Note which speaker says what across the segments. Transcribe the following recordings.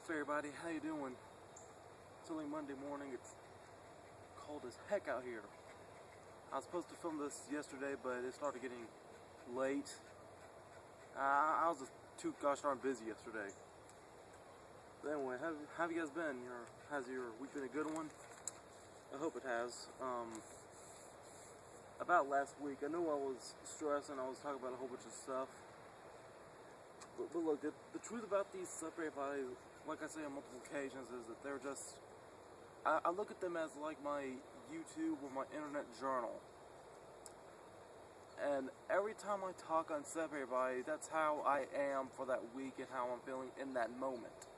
Speaker 1: What's up, everybody? How you doing? It's only Monday morning. It's cold as heck out here. I was supposed to film this yesterday, but it started getting late. I was just too gosh darn busy yesterday. But anyway, how have you guys been? Has your week been a good one? I hope it has. About last week, I knew I was stressing. I was talking about a whole bunch of stuff. But look, the truth about these separate bodies, like I say on multiple occasions, is that they're just... I look at them as like my YouTube or my internet journal. And every time I talk on separate bodies, that's how I am for that week and how I'm feeling in that moment.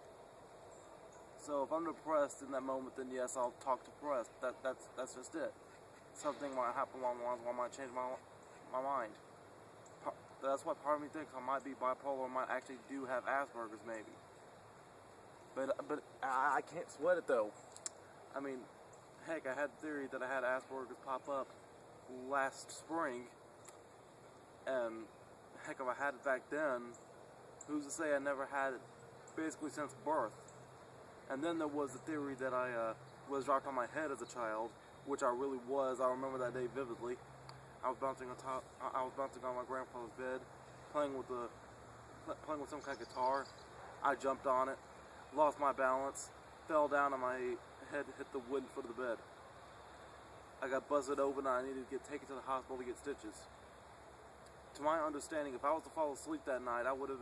Speaker 1: So if I'm depressed in that moment, then yes, I'll talk depressed. That's just it. Something might happen along the lines where I might change my mind. That's why part of me thinks I might be bipolar, or might actually do have Asperger's, maybe. But I can't sweat it though. I mean, heck, I had the theory that I had Asperger's pop up last spring, and heck, if I had it back then, who's to say I never had it basically since birth? And then there was the theory that I was dropped on my head as a child, which I really was. I remember that day vividly. I was bouncing on my grandfather's bed, playing with some kind of guitar. I jumped on it, lost my balance, fell down, and my head hit the wooden foot of the bed. I got busted open, and I needed to get taken to the hospital to get stitches. To my understanding, if I was to fall asleep that night, I would have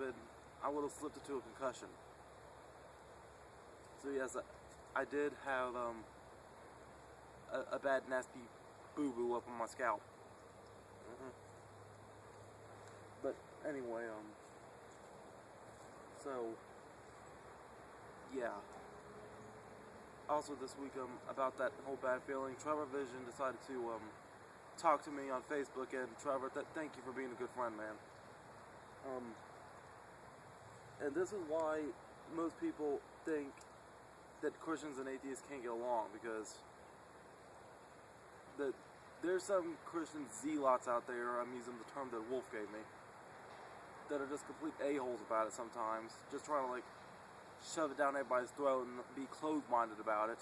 Speaker 1: slipped into a concussion. So yes, I did have a bad, nasty boo-boo up on my scalp. But anyway, so yeah. Also this week, about that whole bad feeling, Trevor Vision decided to talk to me on Facebook, and Trevor, thank you for being a good friend, man. And this is why most people think that Christians and atheists can't get along, because there's some Christian zealots out there, I'm using the term that Wolf gave me, that are just complete a-holes about it sometimes, just trying to like shove it down everybody's throat and be closed-minded about it.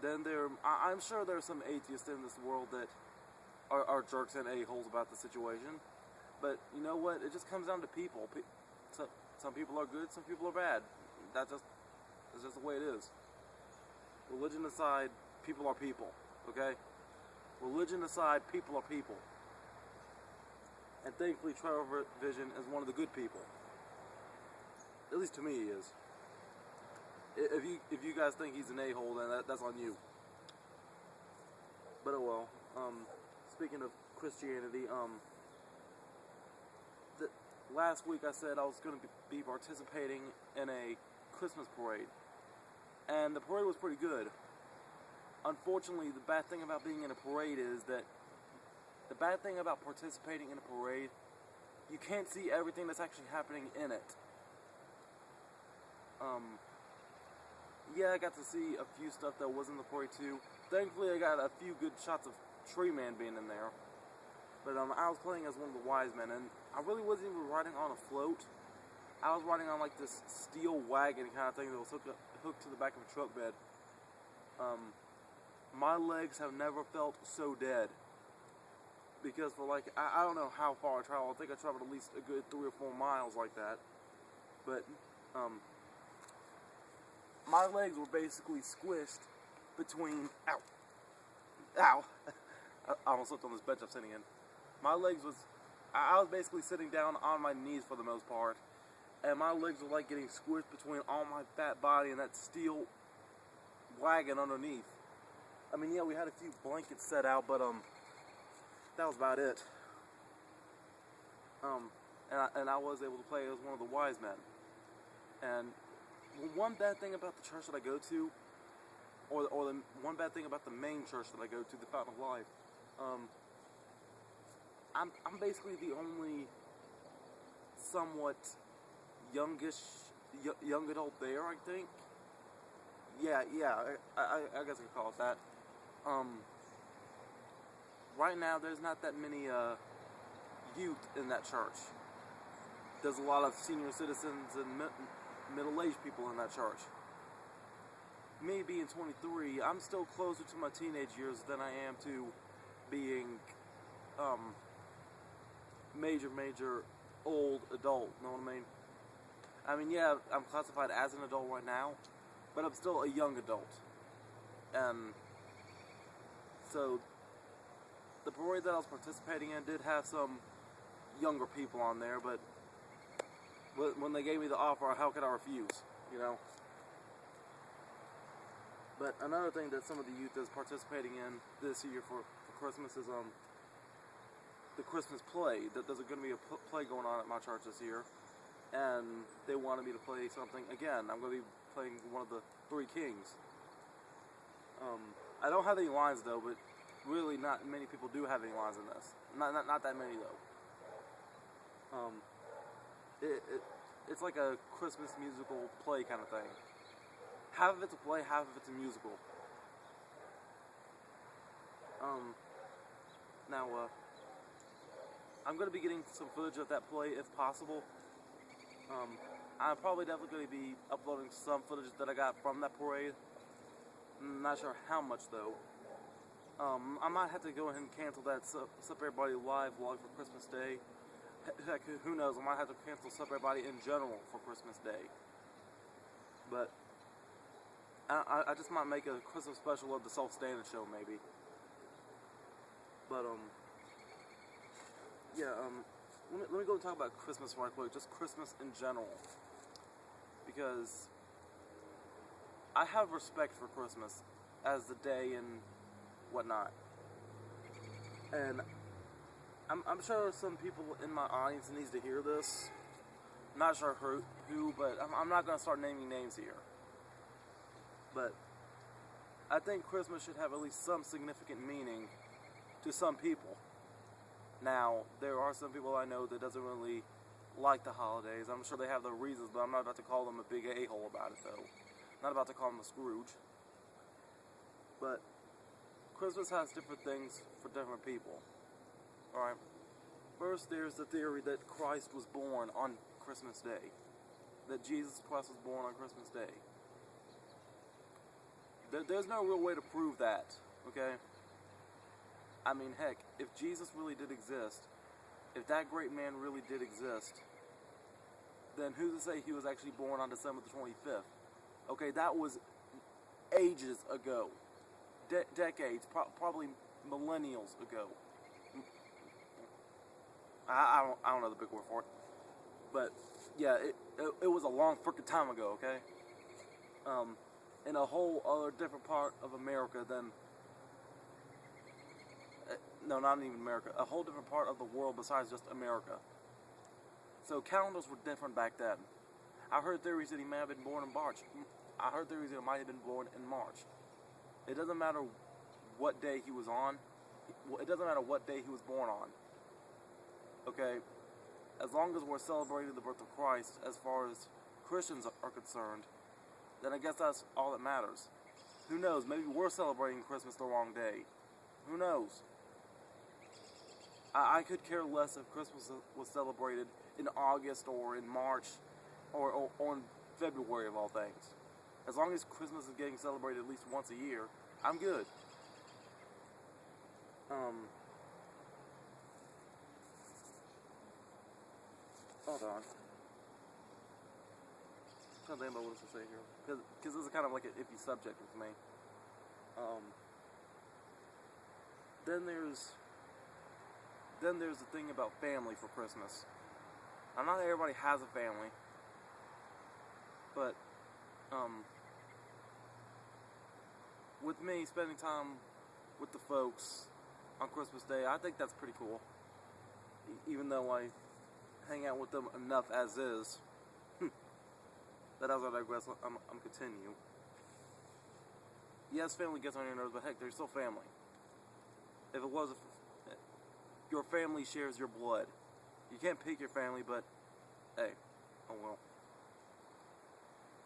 Speaker 1: Then I'm sure there are some atheists in this world that are jerks and a-holes about the situation, but you know what, it just comes down to people. Some people are good, some people are bad. That's just the way it is. Religion aside, people are people, okay? Religion aside, people are people. And thankfully, Trevor Vision is one of the good people. At least to me, he is. If you guys think he's an a-hole, then that's on you. But oh well. Speaking of Christianity, last week I said I was going to be participating in a Christmas parade, and the parade was pretty good. Unfortunately, the bad thing about being in a parade is that the bad thing about participating in a parade, you can't see everything that's actually happening in it. Yeah, I got to see a few stuff that was in the parade too. Thankfully, I got a few good shots of Tree Man being in there. But I was playing as one of the wise men, and I really wasn't even riding on a float. I was riding on like this steel wagon kind of thing that was hooked to the back of a truck bed. My legs have never felt so dead. Because for like, I don't know how far I traveled. I think I traveled at least a good 3 or 4 miles like that. But, my legs were basically squished between, ow, I almost slipped on this bench I'm sitting in. My legs I was basically sitting down on my knees for the most part. And my legs were like getting squished between all my fat body and that steel wagon underneath. I mean, yeah, we had a few blankets set out, but, that was about it. And I was able to play as one of the wise men. And one bad thing about the church that I go to, or the one bad thing about the main church that I go to, the Fountain of Life, I'm basically the only somewhat young adult there, I think. Yeah, I guess I could call it that. Right now, there's not that many youth in that church. There's a lot of senior citizens and middle-aged people in that church. Me being 23, I'm still closer to my teenage years than I am to being major old adult, know what I mean? I mean, yeah, I'm classified as an adult right now, but I'm still a young adult. And so the parade that I was participating in did have some younger people on there, but when they gave me the offer, how could I refuse, you know? But another thing that some of the youth is participating in this year for Christmas is the Christmas play. There's going to be a play going on at my church this year, and they wanted me to play something. Again, I'm going to be playing one of the Three Kings. I don't have any lines though, but really not many people do have any lines in this. Not that many though. It's like a Christmas musical play kind of thing. Half of it's a play, half of it's a musical. Now, I'm going to be getting some footage of that play if possible. I'm probably definitely going to be uploading some footage that I got from that parade. I'm not sure how much though. I might have to go ahead and cancel that Sup Everybody Live vlog for Christmas Day. Heck, who knows, I might have to cancel Sup Everybody in general for Christmas Day. But I just might make a Christmas special of the Self Standard Show, maybe. But, yeah, let me go and talk about Christmas right quick, just Christmas in general. Because I have respect for Christmas as the day and whatnot. And I'm sure some people in my audience needs to hear this. I'm not sure who, but I'm not going to start naming names here. But I think Christmas should have at least some significant meaning to some people. Now, there are some people I know that doesn't really like the holidays. I'm sure they have their reasons, but I'm not about to call them a big a-hole about it, though. I'm not about to call them a Scrooge. But Christmas has different things for different people. Alright? First, there's the theory that Christ was born on Christmas Day. That Jesus Christ was born on Christmas Day. There's no real way to prove that, okay? I mean, heck, if Jesus really did exist, if that great man really did exist, then who's to say he was actually born on December the 25th? Okay, that was ages ago. Decades, probably millennials ago. I don't know the big word for it. But, yeah, it was a long freaking time ago, okay? In a whole other different part of America than... no, not even America. A whole different part of the world besides just America. So calendars were different back then. I heard theories that he may have been born in March. I heard theories that he might have been born in March. It doesn't matter what day he was on. It doesn't matter what day he was born on. Okay? As long as we're celebrating the birth of Christ, as far as Christians are concerned, then I guess that's all that matters. Who knows? Maybe we're celebrating Christmas the wrong day. Who knows? I could care less if Christmas was celebrated in August or in March or in February of all things. As long as Christmas is getting celebrated at least once a year, I'm good. Hold on. I'm trying to think about what else to say here. Because this is kind of like an iffy subject with me. Then there's the thing about family for Christmas. Now, not everybody has a family. But, with me spending time with the folks on Christmas Day, I think that's pretty cool. Even though I hang out with them enough as is. But as I digress, I'm continue. Yes, family gets on your nerves, but heck, they're still family. If it was, your family shares your blood. You can't pick your family, but hey, oh well.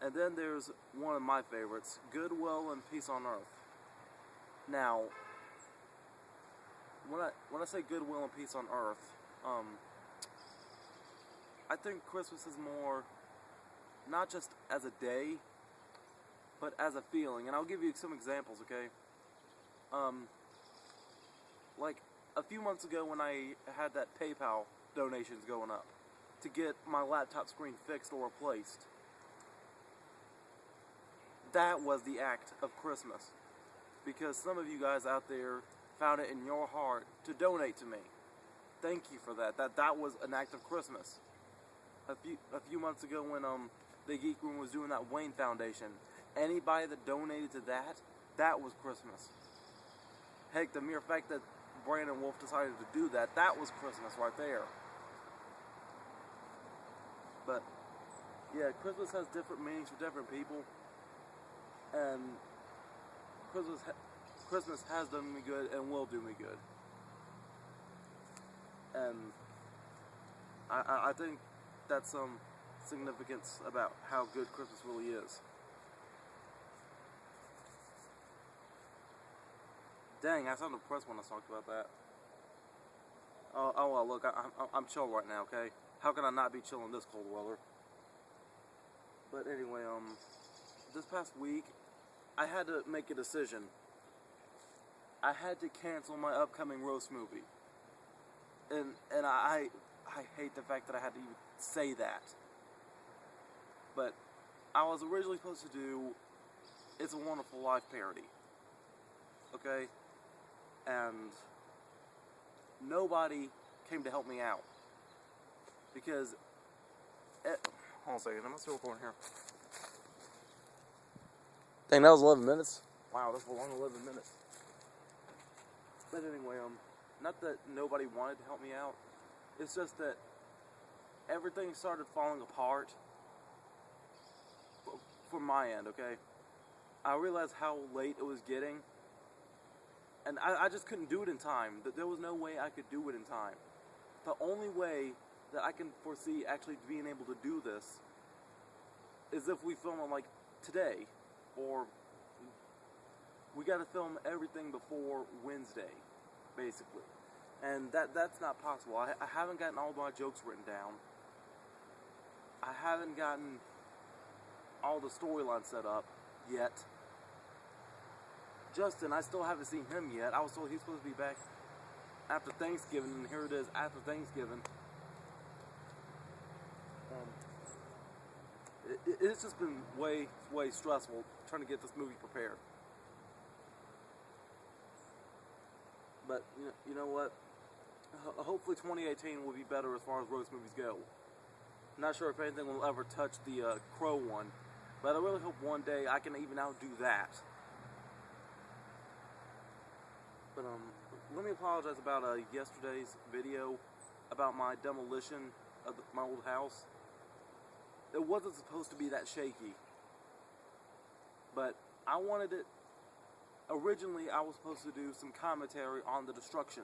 Speaker 1: And then there's one of my favorites, Goodwill and Peace on Earth. Now, when I say Goodwill and Peace on Earth, I think Christmas is more not just as a day, but as a feeling. And I'll give you some examples, okay? Like a few months ago when I had that PayPal donations going up to get my laptop screen fixed or replaced, that was the act of Christmas. Because some of you guys out there found it in your heart to donate to me. Thank you for that. That was an act of Christmas. A few months ago when the Geek Room was doing that Wayne Foundation, anybody that donated to that was Christmas. Heck, the mere fact that Brandon Wolf decided to do that was Christmas right there. But yeah, Christmas has different meanings for different people, and Christmas has done me good and will do me good. And I think that's some significance about how good Christmas really is. Dang, I sound depressed when I talked about that. Oh well, look, I'm chill right now, okay? How can I not be chill in this cold weather? But anyway, this past week, I had to make a decision. I had to cancel my upcoming roast movie. And I hate the fact that I had to even say that. But I was originally supposed to do It's a Wonderful Life parody. Okay? And nobody came to help me out. Because, hold on a second, am I still recording here? Dang, that was 11 minutes. Wow, that's a long 11 minutes. But anyway, not that nobody wanted to help me out. It's just that everything started falling apart from my end, okay? I realized how late it was getting, and I just couldn't do it in time. There was no way I could do it in time. The only way that I can foresee actually being able to do this is if we film it like today, or we gotta film everything before Wednesday, basically. And that's not possible. I haven't gotten all my jokes written down. I haven't gotten all the storylines set up yet. Justin, I still haven't seen him yet. I was told he's supposed to be back after Thanksgiving, and here it is after Thanksgiving. It's just been way stressful trying to get this movie prepared. But you know what? Hopefully 2018 will be better as far as roast movies go. I'm not sure if anything will ever touch the Crow one, but I really hope one day I can even outdo that. But let me apologize about yesterday's video about my demolition of my old house. It wasn't supposed to be that shaky, but I wanted it. Originally, I was supposed to do some commentary on the destruction.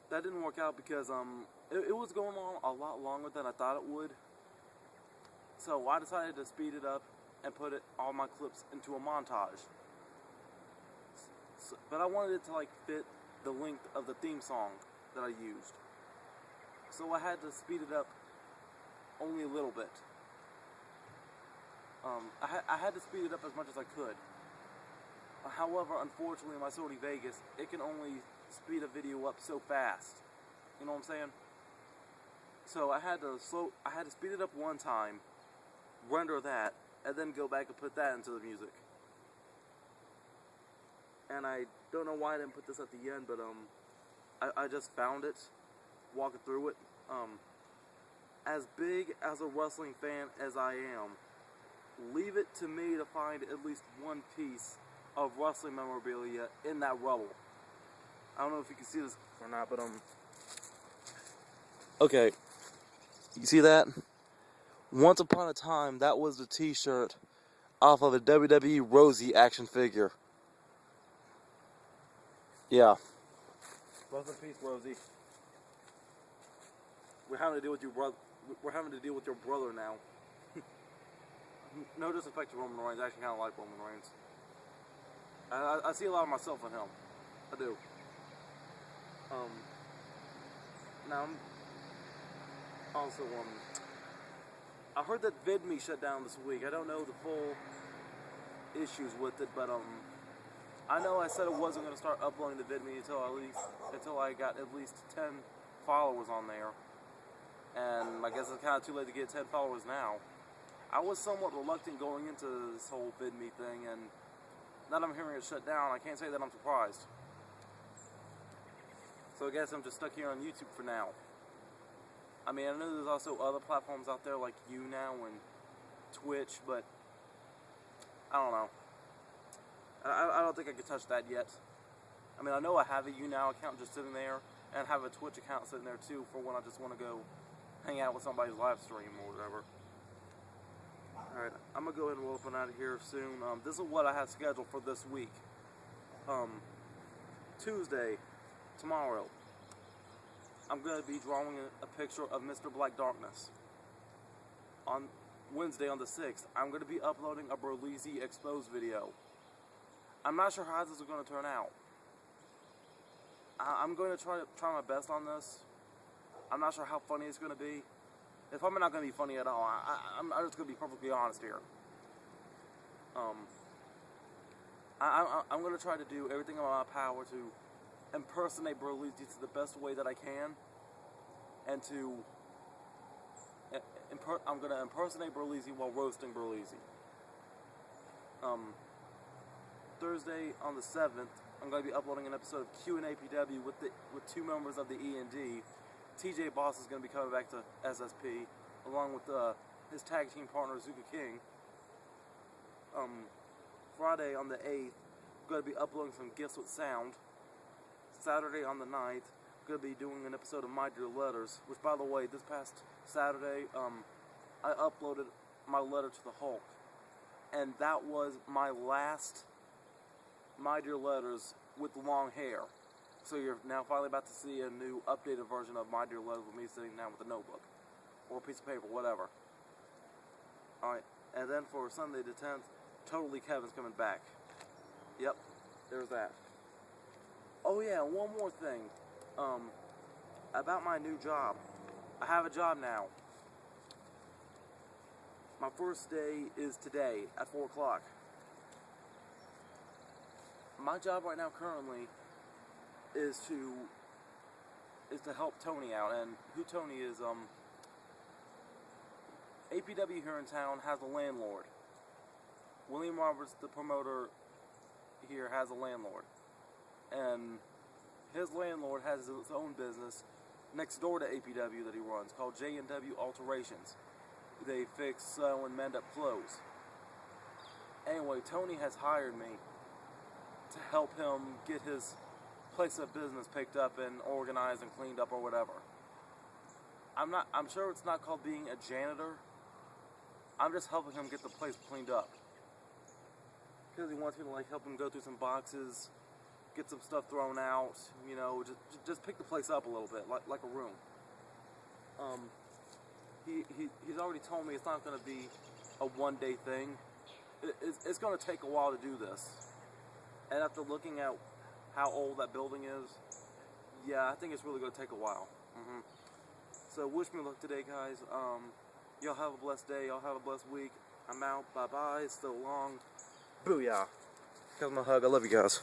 Speaker 1: That didn't work out because it was going on a lot longer than I thought it would. So I decided to speed it up and put all my clips into a montage. But I wanted it to like fit the length of the theme song that I used. So I had to speed it up only a little bit. I had to speed it up as much as I could. However, unfortunately, my Sony Vegas, it can only speed a video up so fast. You know what I'm saying? So I had to speed it up one time, render that, and then go back and put that into the music. And I don't know why I didn't put this at the end, but I just found it, walking through it. As big as a wrestling fan as I am, leave it to me to find at least one piece of wrestling memorabilia in that rubble. I don't know if you can see this or not, but okay, you see that? Once upon a time, that was the t-shirt off of a WWE Rosie action figure. Yeah. Rest in peace, Rosie. We're having to deal with your brother. We're having to deal with your brother now. No disrespect to Roman Reigns. I actually kind of like Roman Reigns. I see a lot of myself in him. I do. Now I'm also I heard that VidMe shut down this week. I don't know the full issues with it, but I know I said I wasn't going to start uploading the VidMe until I got at least 10 followers on there. And I guess it's kind of too late to get 10 followers now. I was somewhat reluctant going into this whole VidMe thing, and now that I'm hearing it shut down, I can't say that I'm surprised. So I guess I'm just stuck here on YouTube for now. I mean, I know there's also other platforms out there like YouNow and Twitch, but I don't know. I don't think I could touch that yet. I mean, I know I have a YouNow account just sitting there, and have a Twitch account sitting there too for when I just want to go hang out with somebody's live stream or whatever. Alright, I'm going to go ahead and roll up and out of here soon. This is what I have scheduled for this week. Tuesday, tomorrow, I'm going to be drawing a picture of Mr. Black Darkness. On Wednesday, on the 6th, I'm going to be uploading a Berleezy Exposed video. I'm not sure how this is going to turn out. I'm going to try my best on this. I'm not sure how funny it's going to be. It's probably not going to be funny at all. I'm just going to be perfectly honest here. I'm going to try to do everything in my power to impersonate Berleezy to the best way that I can. And I'm going to impersonate Berleezy while roasting Berleezy. Thursday on the 7th, I'm going to be uploading an episode of Q&APW with two members of the E&D. TJ Boss is going to be coming back to SSP, along with his tag team partner, Zuka King. Friday on the 8th, I'm going to be uploading some Gifts with Sound. Saturday on the 9th, I'm going to be doing an episode of My Dear Letters, which, by the way, this past Saturday, I uploaded my letter to the Hulk. And that was my last My Dear Letters with long hair. So you're now finally about to see a new updated version of My Dear Letters with me sitting down with a notebook. Or a piece of paper, whatever. Alright, and then for Sunday the 10th, Totally Kevin's coming back. Yep, there's that. Oh yeah, one more thing. About my new job. I have a job now. My first day is today at 4 o'clock. My job right now currently is to help Tony out, and who Tony is, APW here in town has a landlord. William Roberts, the promoter here, has a landlord, and his landlord has his own business next door to APW that he runs called J&W Alterations. They fix, sell, and mend up clothes. Anyway, Tony has hired me to help him get his place of business picked up and organized and cleaned up or whatever. I'm sure it's not called being a janitor. I'm just helping him get the place cleaned up. Because he wants me to like help him go through some boxes, get some stuff thrown out, you know, just pick the place up a little bit, like a room. He's already told me it's not going to be a one-day thing. It's going to take a while to do this. And after looking at how old that building is, yeah, I think it's really going to take a while. So wish me luck today, guys. Y'all have a blessed day. Y'all have a blessed week. I'm out. Bye-bye. So long. Booyah. Give me a hug. I love you guys.